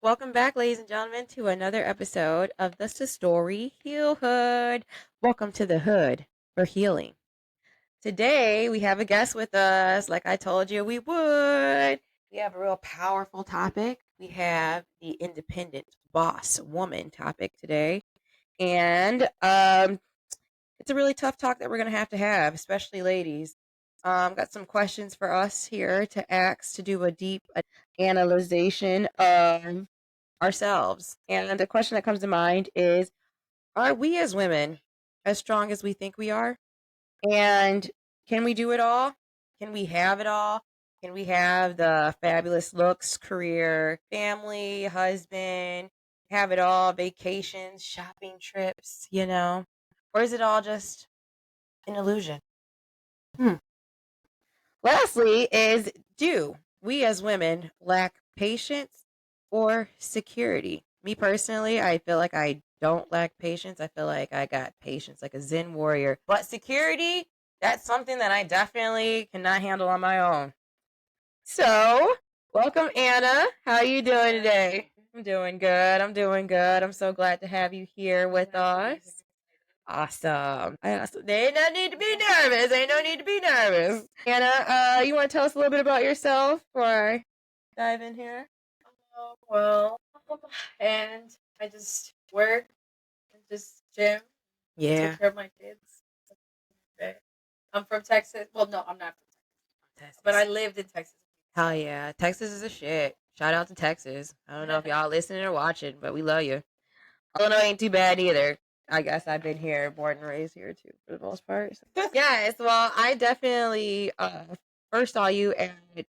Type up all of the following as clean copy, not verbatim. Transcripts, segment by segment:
Welcome back, ladies and gentlemen, to another episode of the Story Heal Hood. Welcome to the hood for healing. Today, we have a guest with us, like I told you we would. We have a real powerful topic. We have the independent boss woman topic today. And it's a really tough talk that we're going to have, especially ladies. Got some questions for us here to ask to do a deep analyzation of ourselves. And the question that comes to mind is, are we as women as strong as we think we are? And can we do it all? Can we have it all? Can we have the fabulous looks, career, family, husband, have it all, vacations, shopping trips, Or is it all just an illusion? Hmm. Lastly, is do we as women lack patience or security? Me personally, I feel like I don't lack patience. I feel like I got patience like a Zen warrior. But security, that's something that I definitely cannot handle on my own. So, welcome Anna. How are you doing today? I'm doing good. I'm doing good. I'm so glad to have you here with us. Awesome. They ain't no need to be nervous. Ain't no need to be nervous. Anna, you want to tell us a little bit about yourself before I dive in here? Well, and I just work and just gym, Yeah. take care of my kids. I'm from Texas. Well, no, I'm not from Texas, but I lived in Texas. Hell yeah. Texas is a shit. Shout out to Texas. I don't know if y'all listening or watching, but we love you. Illinois ain't too bad either. I guess I've been here, born and raised here too, for the most part. Yes, well, I definitely first saw you at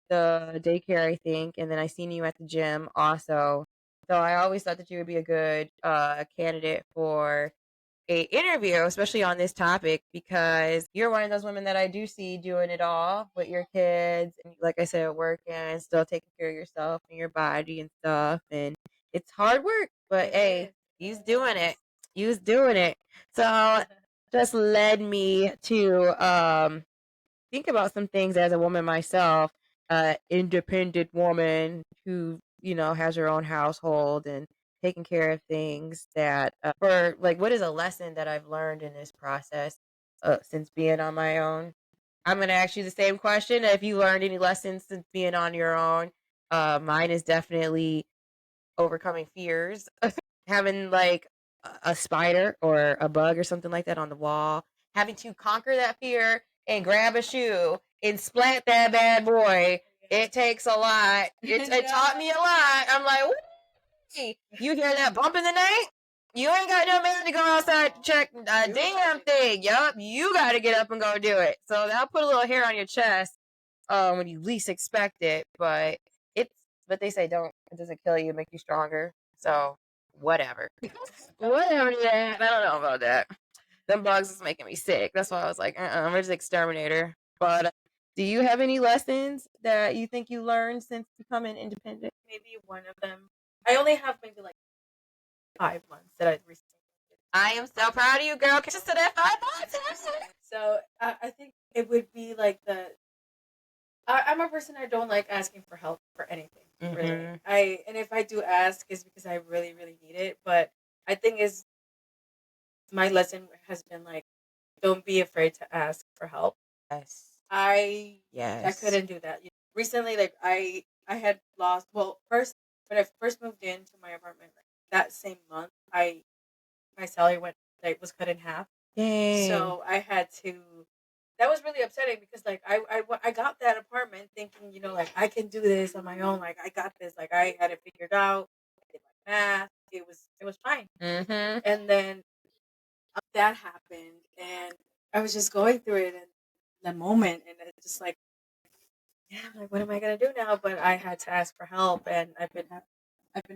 the daycare, I think, and then I seen you at the gym also. So I always thought that you would be a good candidate for a interview, especially on this topic, because you're one of those women that I do see doing it all with your kids, and like I said, working and still taking care of yourself and your body and stuff. And it's hard work, but hey, he's doing it. He's doing it. So just led me to think about some things as a woman myself, independent woman who has her own household and taking care of things that for like what is a lesson that I've learned in this process since being on my own. I'm gonna ask you the same question. If you learned any lessons since being on your own, mine is definitely overcoming fears. Having like a spider or a bug or something like that on the wall, having to conquer that fear and grab a shoe and splat that bad boy. It takes a lot. It taught me a lot. I'm like, "Wee." You hear that bump in the night? You ain't got no man to go outside to check a damn thing. Yup, you got to get up and go do it. So that'll put a little hair on your chest when you least expect it. But it's but they say don't. It doesn't kill you, make you stronger. So whatever. Whatever that. I don't know about that. Them bugs is making me sick. That's why I was like, I'm just exterminator. But do you have any lessons that you think you learned since becoming independent? Maybe one of them. I only have maybe like 5 months that I recently. I am so proud of you, girl. Just to that 5 months. So I think it would be like I'm a person I don't like asking for help for anything. Really, and if I do ask, it's because I really really need it. But I think is my lesson has been like, don't be afraid to ask for help. Yes. I Yes. couldn't do that. Recently, like I had lost. Well, first when I first moved into my apartment, like, that same month, my salary was cut in half. Dang. So I had to. That was really upsetting because like I got that apartment thinking like I can do this on my own, like I got this, like I had it figured out. I did my math. It was fine. And then that happened, and I was just going through it in the moment, and it's just like, yeah, like what am I gonna do now? But I had to ask for help, and I've been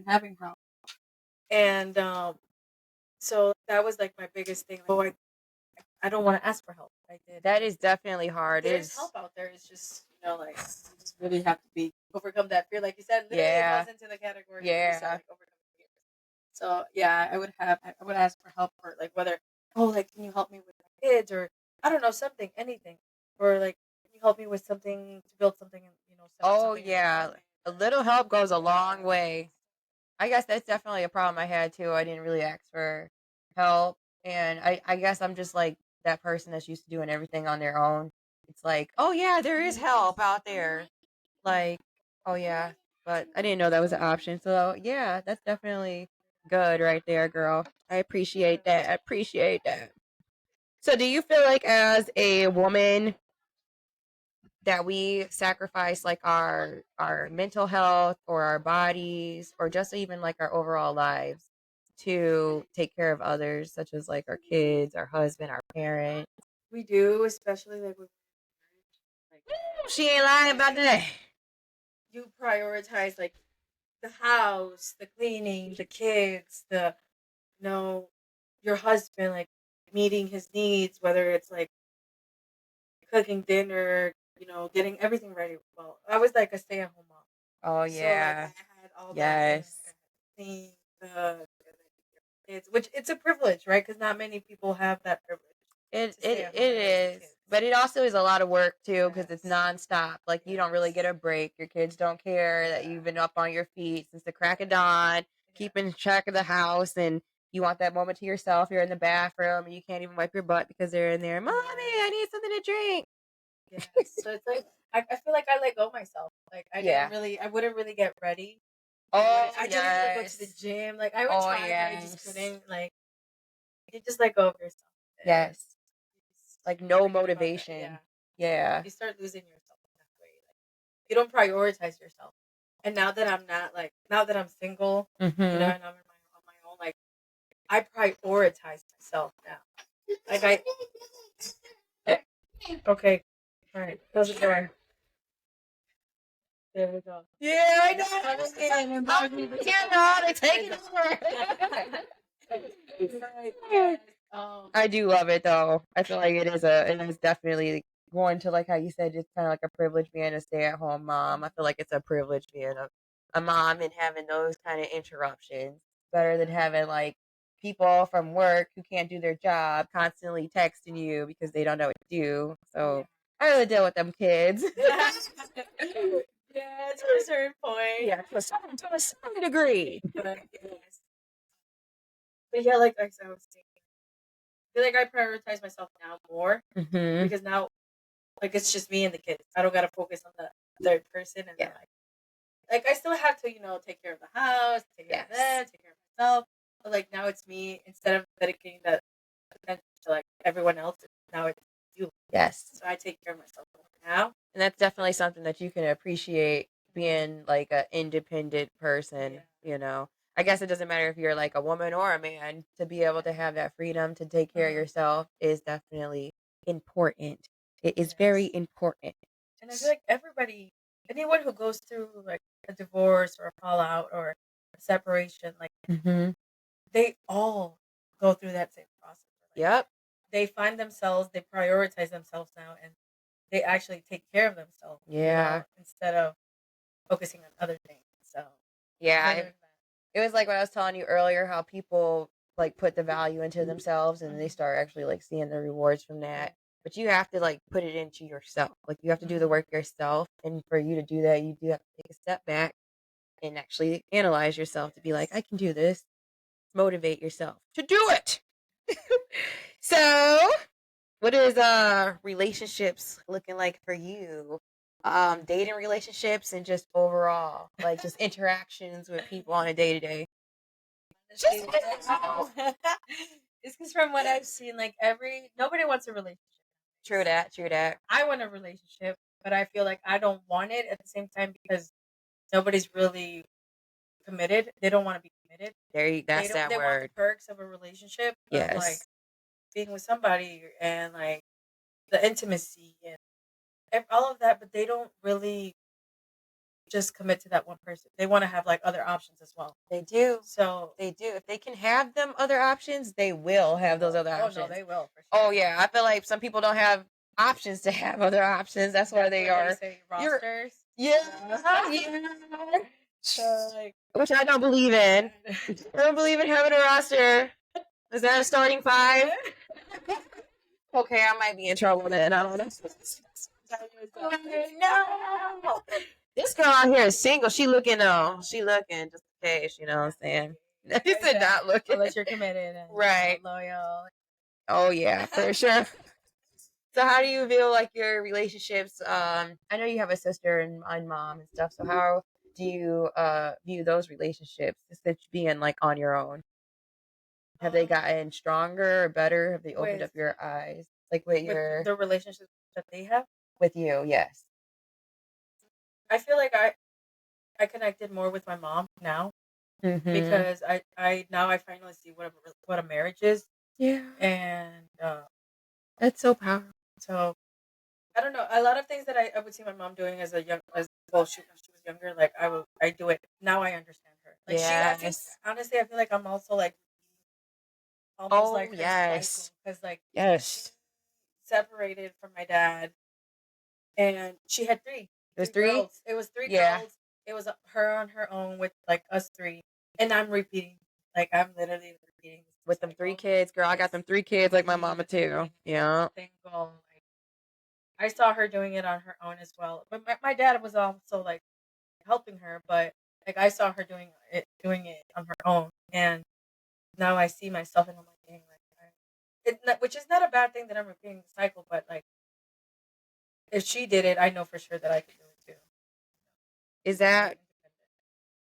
having help, and so that was like my biggest thing. Like, oh, I don't want to ask for help. I did. That is definitely hard. There's help out there. It's just like you just really have to overcome that fear, like you said. Literally, it falls into the category. Yeah. You said, like, overcome fear. So yeah, I would ask for help for like whether like can you help me with my kids, or I don't know, something, anything, or like can you help me with something to build something and set up Oh something in the yeah, apartment? a little help goes a long way. I guess that's definitely a problem I had too. I didn't really ask for help, and I guess I'm just like that person that's used to doing everything on their own. It's like, oh yeah, there is help out there. Like, oh yeah, but I didn't know that was an option. So yeah, that's definitely good right there, girl. I appreciate that. I appreciate that. So do you feel like as a woman that we sacrifice like our mental health or our bodies or just even like our overall lives to take care of others, such as like our kids, our husband, our parent? We do, especially like with marriage. Like She ain't lying about that. you prioritize like the house, the cleaning, the kids, the you know, your husband, like meeting his needs, whether it's like cooking dinner, getting everything ready. Well, I was like a stay-at-home mom, Oh so like I yeah. had all that, Yes. like I had to clean the kids, which it's a privilege, right? Because not many people have that privilege It to stay it at it home and raise the is, kids. but it also is a lot of work too because it's Yes. nonstop. Like you don't really Yes. get a break. Your kids don't care that Yeah. you've been up on your feet since the crack of dawn, keeping track of the house, and you want that moment to yourself. You're in the bathroom and you can't even wipe your butt because they're in there. Mommy, I need something to drink. Yes. So it's like I feel like I let go myself. Like Yeah. I wouldn't really get ready. Oh I didn't want to go to the yes. gym. Like I would Oh try, but I just yes. couldn't. Like you just let go of yourself. Yes. Like no Forget about that. motivation. Yeah. Yeah. You start losing yourself in that way. Like you don't prioritize yourself. And now that I'm not like now that I'm single, Mm-hmm. and I'm on my own, like I prioritize myself now. Like I okay. All right. Close the door. There we go. Yeah, I know. Yeah, no, they take it over. I do love it though. I feel like it is definitely going to like how you said, just kind of like a privilege being a stay at home mom. I feel like it's a privilege being a mom and having those kind of interruptions. Better than having like people from work who can't do their job constantly texting you because they don't know what to do. So I really deal with them kids. Yeah, to a certain point. Yeah, to a certain degree. But yes. But yeah, like I was saying, I feel like I prioritize myself now more Mm-hmm. because now, like, it's just me and the kids. I don't gotta focus on the third person, and then like I still have to, take care of the house, take care of them, take care of myself. But like now it's me instead of dedicating that attention to like everyone else. Now it's you. Yes. So I take care of myself more now. And that's definitely something that you can appreciate being like an independent person, you know. I guess it doesn't matter if you're like a woman or a man, to be able to have that freedom to take care of yourself is definitely important. It is very important. And I feel like anyone who goes through like a divorce or a fallout or a separation, like Mm-hmm. they all go through that same process. Like, Yep. they find themselves, they prioritize themselves now, and they actually take care of themselves. Yeah. Instead of focusing on other things. So yeah, it was like what I was telling you earlier, how people like put the value into themselves and they start actually like seeing the rewards from that. But you have to like put it into yourself. Like you have to do the work yourself. And for you to do that, you do have to take a step back and actually analyze yourself to be like, I can do this. Motivate yourself to do it. So, what is relationships looking like for you? Dating relationships and just overall, like just interactions with people on a day to day. It's because from what I've seen, like nobody wants a relationship. True that. True that. I want a relationship, but I feel like I don't want it at the same time because nobody's really committed. They don't want to be committed. That's that they want the word. perks of a relationship of like Yes. being with somebody and like the intimacy and all of that, but they don't really just commit to that one person. They want to have like other options as well. They do. So They do. If they can have them other options, they will have those other options. Oh no, they will for sure. Oh yeah, I feel like some people don't have options to have other options. That's why they What do are you say, rosters. Yeah. Yeah. So like, Which I don't believe in. I don't believe in having a roster. Is that a starting five? Okay, I might be in trouble then. I don't know. No. This girl out here is single. She looking just in case. You know what I'm saying? Yeah, He said not exactly. looking. Unless you're committed and Right. loyal. Oh yeah, for sure. So how do you feel like your relationships? I know you have a sister and mom and stuff. So how do you view those relationships since being like on your own? Have they gotten stronger or better? Have they opened With up your eyes? Like with your the relationships that they have, with you? Yes. I feel like I connected more with my mom now Mm-hmm. because I now I finally see what a marriage is, Yeah. and That's so powerful. so I don't know, a lot of things that I would see my mom doing as a young as well she was younger, like I do it now. I understand her, like I think Yes. honestly I feel like I'm also like almost Oh like her cycle yes. because like she Yes. separated from my dad and she had There's three three? girls. It was three Yeah. girls. It was her on her own with like us three, and I'm repeating. Like I'm literally repeating this With them three cycle. kids, girl. I got them three kids like my mama too. Repeating Yeah. single. Like I saw her doing it on her own as well, but my dad was also like helping her, but like I saw her doing it on her own, and now I see myself, and I'm like, dang, like which is not a bad thing that I'm repeating the cycle, but like if she did it, I know for sure that I can do it too. Is Be more that independent.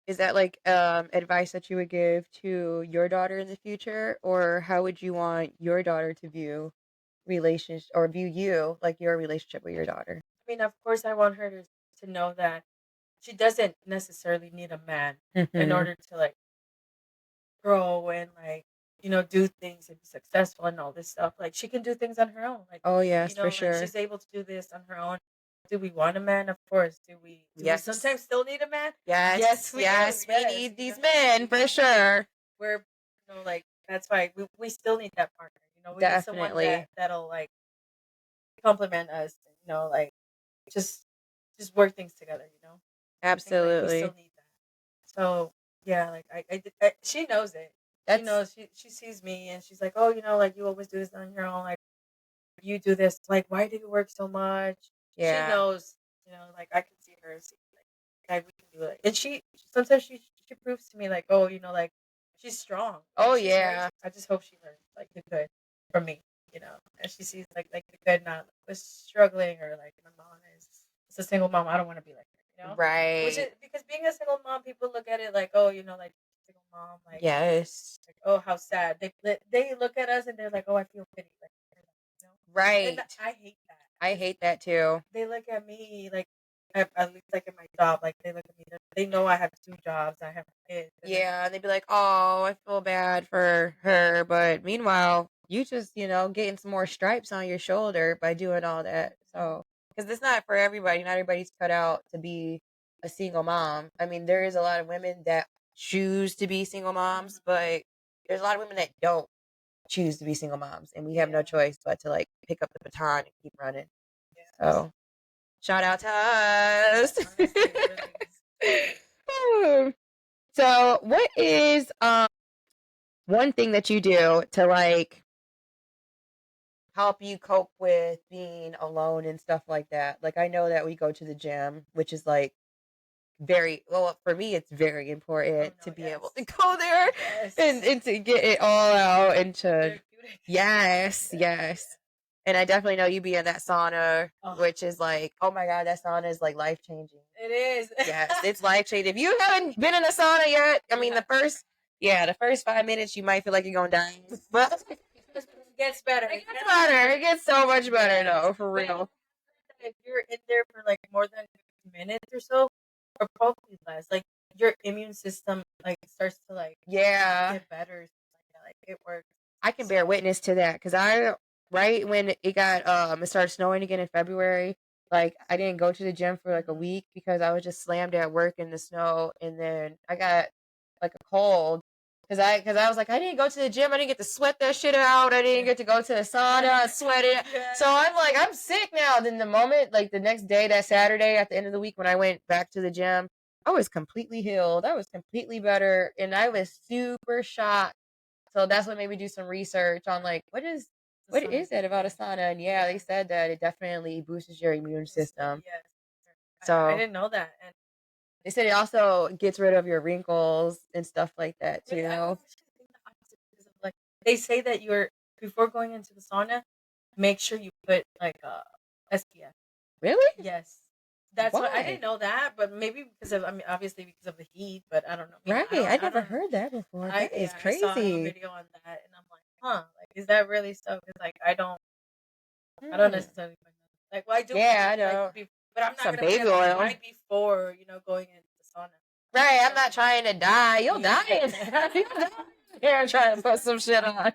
is that like advice that you would give to your daughter in the future, or how would you want your daughter to view relationship or view you like your relationship with your daughter? I mean, of course, I want her to know that she doesn't necessarily need a man in Mm-hmm. order to like grow and like do things and be successful and all this stuff. Like she can do things on her own. Like Oh yes, for like sure. she's able to do this on her own. Do we want a man? Of course. Do we Yes. sometimes still need a man? Yes. Yes, we do. Yes. We Yes, need these men for sure. we're like that's why we still need that partner. We need someone Definitely. that'll like complement us. Like just work things together. I think like we still Absolutely. need that. So yeah, like she knows it. She That's knows she sees me and she's like, oh, like you always do this on your own. Like you do this. Like why do you work so much? She yeah. knows. Like I can see her. See, like we can do it. And she sometimes she proves to me like, oh, like she's strong. Like Oh she's very. yeah. I just hope she learns like the good from me. And she sees like the good, not was struggling or like my mom is a single mom. I don't want to be like her. Which is Right. because being a single mom, people look at it like, oh, like single mom, Yes. like oh, how sad. They look at us and they're like, oh, I feel pity, like and Right. I hate that. I hate that too. They look at me like, at least like in my job, like they look at me. They know I have two jobs. I have kids. And then, Yeah, and they'd be like, "Oh, I feel bad for her," but meanwhile, you just, getting some more stripes on your shoulder by doing all that. So, because it's not for everybody. Not everybody's cut out to be a single mom. I mean, there is a lot of women that choose to be single moms, but there's a lot of women that don't choose to be single moms, and we have no yeah, choice but to like pick up the baton and keep running. yes, So, shout out to us. honestly, it really is. So, what is one thing that you do to like help you cope with being alone and stuff like that? Like I know that we go to the gym, which is like very well for me it's very Oh important no, to be able yes, to go there and, yes, and to get it all out and to therapeutic. yes, Yes, yes. And I definitely know you be in that sauna, oh, which is like, oh my God, that sauna is like life changing. it is. Yes, it's life changing. If you haven't been in a sauna yet, I You mean, have to. the first 5 minutes, you might feel like you're going to die. But It gets better. it gets better. It gets so much better, Yes. though, for But real. if you're in there for like more than 50 minutes or so, or probably less, like your immune system like starts to like Yeah, get better. Like it works. I can bear witness to that because right when it started snowing again in February, like I didn't go to the gym for like a week because I was just slammed at work in the snow, and then I got like a cold because I was like I didn't go to the gym, I didn't get to sweat that shit out, I didn't get to go to the sauna and sweat it, so I'm like I'm sick now. Then the moment like the next day, that Saturday at the end of the week when I went back to the gym, I was completely healed, I was completely better, and I was super shocked. So that's what made me do some research on like The what sun is that about Asana? And yeah, they said that it definitely boosts your immune system. Yes. I So didn't know that, and They said it also gets rid of your wrinkles and stuff like that Really, I too. actually think the opposite because of like they say that you're before going into the sauna, make sure you put like SPF. Really? Yes. That's what I Why? didn't know that, but maybe because of I mean obviously because of the heat, but I don't know. Right. I I never don't heard that before. That is I saw a crazy. video on that and I'm like, huh, like is that really so? Because like I don't Hmm. necessarily put that. Like well I do put Yeah, it I like know. but I'm not Some gonna put baby it like oil. right before going into the sauna. Right. I'm So not trying to die. You'll yeah. die in there. You'll die in there trying to put some shit on.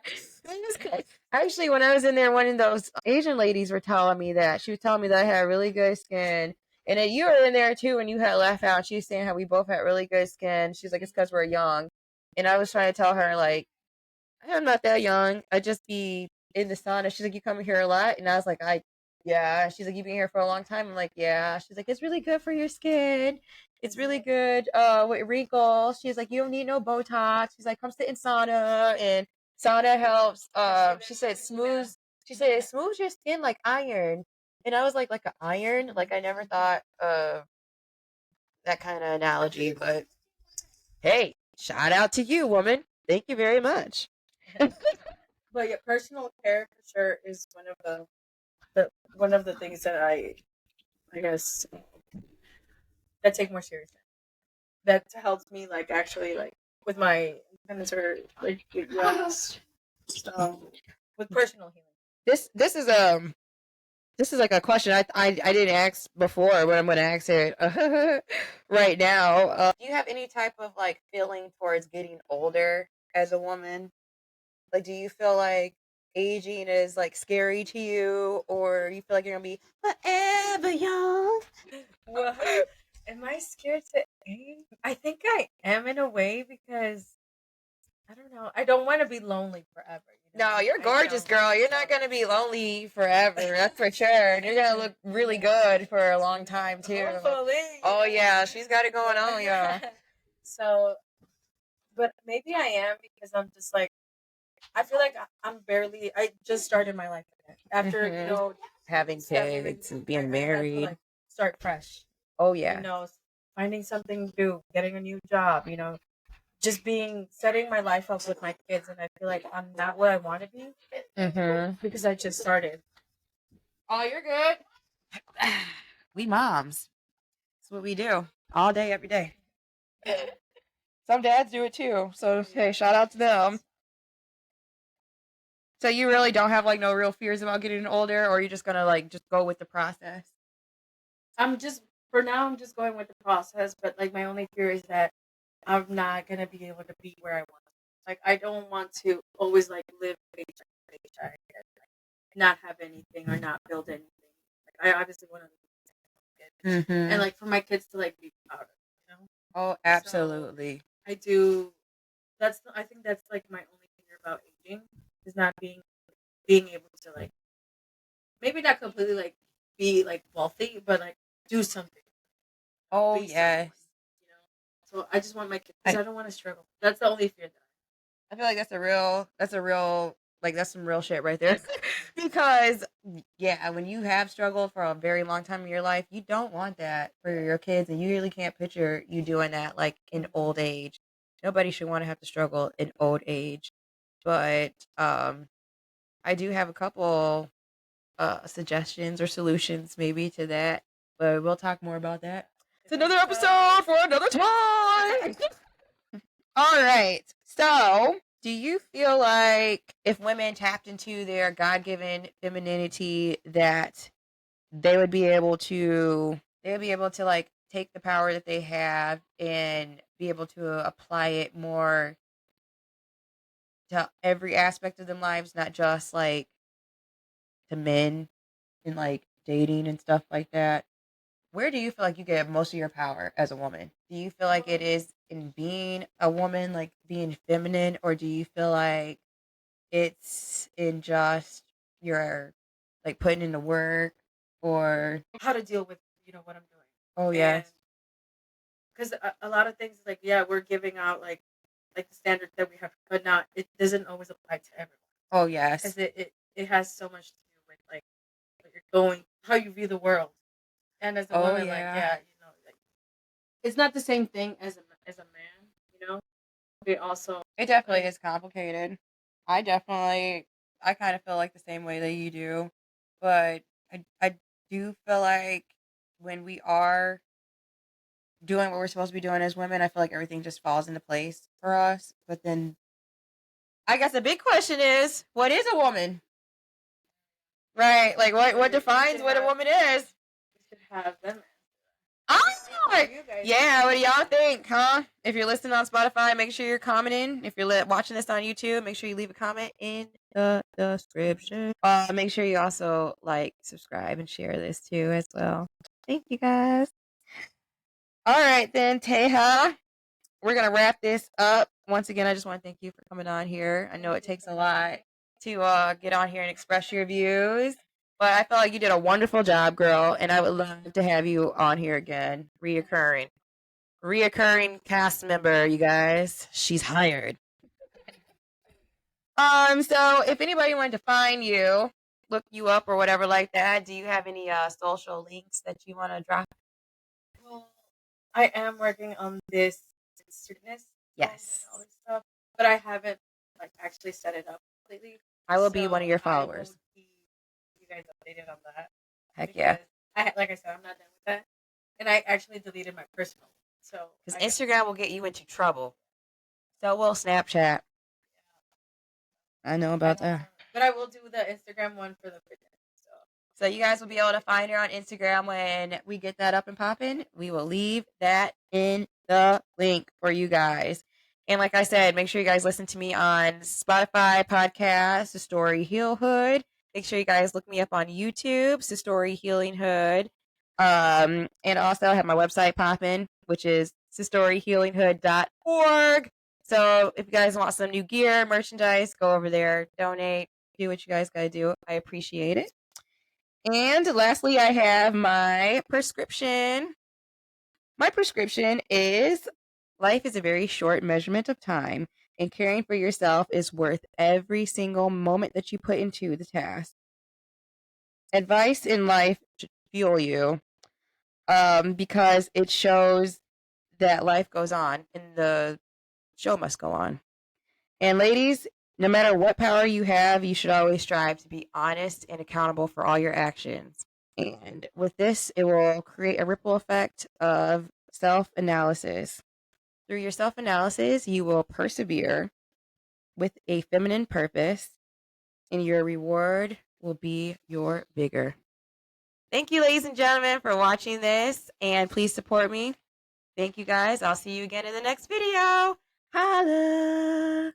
Actually, when I was in there, one of those Asian ladies were telling me that. She was telling me that I had really good skin. And then you were in there too when you had left out. She was saying how we both had really good skin. She's like, it's because we're young. And I was trying to tell her, like, I'm not that young. I just be in the sauna. She's like, you come here a lot? And I was like, yeah. She's like, you been here for a long time? I'm like, yeah. She's like, it's really good for your skin. It's really good with wrinkles. She's like, you don't need no Botox. She's like, come sit in sauna and sauna helps. She said smooth. She said it smooths your skin like iron. And I was like an iron. Like I never thought that kind of analogy. But hey, shout out to you, woman. Thank you very much. But yeah, personal care for sure is the one of the things that I guess that take more seriously. That helps me like actually like with my independence or like with personal healing. This is this is like a question I didn't ask before, but I'm gonna ask it right now. Do you have any type of like feeling towards getting older as a woman? Like, do you feel like aging is like scary to you, or you feel like you're gonna be forever young? Well, am I scared to age? I think I am in a way because I don't know. I don't want to be lonely forever. No, you're I gorgeous, don't. girl. You're So not gonna be lonely forever. That's for sure. And you're gonna look really good for a long time too. hopefully. Oh yeah, she's got it going on, yeah. So, but maybe I am because I'm just like I feel like I'm barely. I just started my life again after Having stepping kids and I being had to married. like start fresh. Oh You yeah. know, finding something new, getting a new job. Just setting my life up with my kids, and I feel like I'm not where I want to be because I just started. Oh, you're good. We moms. That's what we do all day, every day. Some dads do it too. So hey, shout out to them. So you really don't have like no real fears about getting older, or you're just gonna like just go with the process? I'm just for now. I'm just going with the process, but like my only fear is that I'm not gonna be able to be where I want. Like I don't want to always like live paycheck to paycheck, and, like, not have anything or not build anything. Like I obviously want to and like for my kids to like be proud of, you know. Oh, So absolutely. I do. I think that's like my only fear about aging is not being able to like maybe not completely like be like wealthy, but like do something, Oh be someone, yes. you know. So I just want my kids because I don't want to struggle. That's the only fear that I feel like that's a real, like that's some real shit right there. Because yeah, when you have struggled for a very long time in your life, you don't want that for your kids, and you really can't picture you doing that like in old age. Nobody should want to have to struggle in old age. But I do have a couple suggestions or solutions maybe to that, but we'll talk more about that. It's another episode for another time. All right. So, do you feel like if women tapped into their God given femininity, that they would be able to like take the power that they have and be able to apply it more to every aspect of their lives, not just like to men and like dating and stuff like that? Where do you feel like you get most of your power as a woman? Do you feel like it is in being a woman, like being feminine, or do you feel like it's in just your like putting in the work or how to deal with what I'm doing. oh And yes. because a lot of things like yeah we're giving out like the standards that we have, but not it doesn't always apply to everyone Oh because yes. it has so much to do with like what you're going how you view the world and as a Oh woman like yeah. yeah it's not the same thing as a man, you know. It also It definitely is complicated. I kind of feel like the same way that you do, but I do feel like when we are doing what we're supposed to be doing as women, I feel like everything just falls into place for us. But then I guess the big question is, what is a woman? Right? Like what defines what a woman is? we should have them. Ah, You guys yeah. What do y'all think, huh? If you're listening on Spotify, make sure you're commenting. If you're watching this on YouTube, make sure you leave a comment in the description. Make sure you also like, subscribe, and share this too as well. Thank you guys. All right then, Teja. We're gonna wrap this up. Once again, I just want to thank you for coming on here. I know it takes a lot to get on here and express your views, but I felt like you did a wonderful job, girl, and I would love to have you on here again, reoccurring cast member. You guys, she's hired. So if anybody wanted to find you, look you up or whatever like that, do you have any social links that you want to drop? Well, I am working on this sickness. Yes. And all this stuff, but I haven't like actually set it up completely. I will be one of your I followers. will keep you guys updated on that. Heck yeah. Like I said, I'm not done with that, and I actually deleted my personal. So because Instagram will get you into trouble. So will Snapchat. I know about that. But I will do the Instagram one for the fitness. So you guys will be able to find her on Instagram when we get that up and popping. We will leave that in the link for you guys. And like I said, make sure you guys listen to me on Spotify podcast, Satori Heal Hood. Make sure you guys look me up on YouTube, Satori Healing Hood. And also I have my website popping, which is SatoriHealingHood.org. So if you guys want some new gear, merchandise, go over there, donate, do what you guys gotta do. I appreciate it. And lastly, I have my prescription. My prescription is life is a very short measurement of time, and caring for yourself is worth every single moment that you put into the task. Advice in life should fuel you because it shows that life goes on and the show must go on. And ladies, no matter what power you have, you should always strive to be honest and accountable for all your actions. And with this, it will create a ripple effect of self-analysis. Through your self-analysis, you will persevere with a feminine purpose, and your reward will be your vigor. Thank you, ladies and gentlemen, for watching this, and please support me. Thank you, guys. I'll see you again in the next video. Holla!